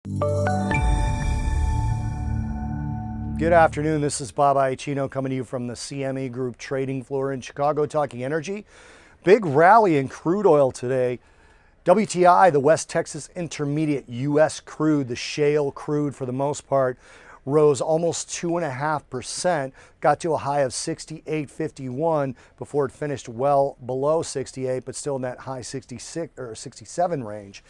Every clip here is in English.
Good afternoon. This is Bob Iaccino coming to you from the CME Group trading floor in Chicago, talking energy. Big rally in crude oil today. WTI, the West Texas Intermediate U.S. crude, the shale crude for the most part, rose almost 2.5%, got to a high of 68.51 before it finished well below 68, but still in that high 66 or 67 range.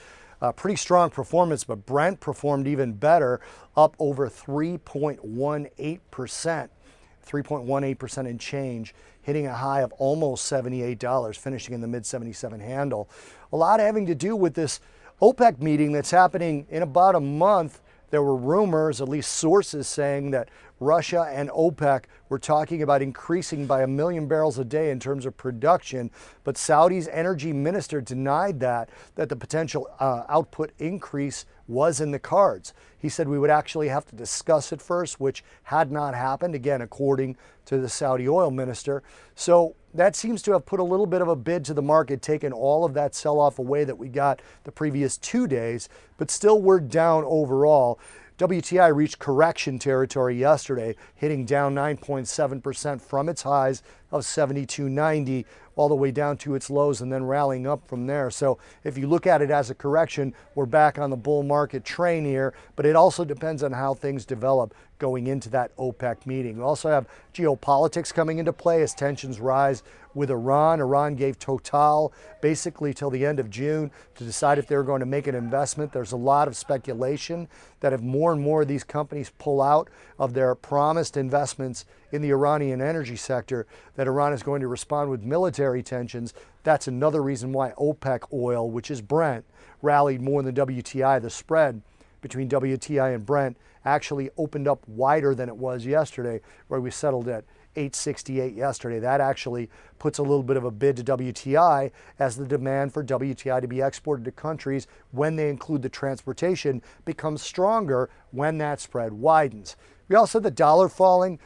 Pretty strong performance, but Brent performed even better, up over 3.18%, 3.18% and change, hitting a high of almost $78, finishing in the mid-77 handle. A lot having to do with this OPEC meeting that's happening in about a month. There were rumors, at least sources, saying that Russia and OPEC were talking about increasing by 1 million barrels a day in terms of production, but Saudi's energy minister denied that the potential output increase was in the cards. He said we would actually have to discuss it first, which had not happened, again, according to the Saudi oil minister. So that seems to have put a little bit of a bid to the market, taken all of that sell-off away that we got the previous 2 days, but still we're down overall. WTI reached correction territory yesterday, hitting down 9.7% from its highs of 72.90 all the way down to its lows and then rallying up from there. So if you look at it as a correction, we're back on the bull market train here, but it also depends on how things develop going into that OPEC meeting. We also have geopolitics coming into play as tensions rise with Iran. Iran gave Total basically till the end of June to decide if they were going to make an investment. There's a lot of speculation that if more and more of these companies pull out of their promised investments in the Iranian energy sector, that Iran is going to respond with military tensions. That's another reason why OPEC oil, which is Brent, rallied more than WTI. The spread between WTI and Brent actually opened up wider than it was yesterday, where we settled at 868 yesterday. That actually puts a little bit of a bid to WTI as the demand for WTI to be exported to countries when they include the transportation becomes stronger when that spread widens. We also had the dollar falling,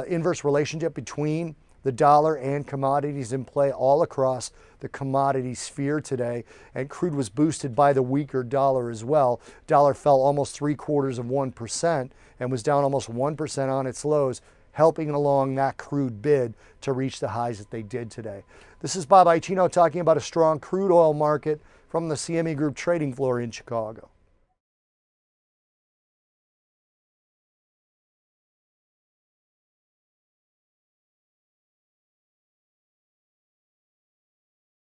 inverse relationship between the dollar and commodities in play all across the commodity sphere today, and crude was boosted by the weaker dollar as well. Dollar fell almost 0.75% and was down almost 1% on its lows, helping along that crude bid to reach the highs that they did today. This is Bob Iaccino talking about a strong crude oil market from the CME Group trading floor in Chicago.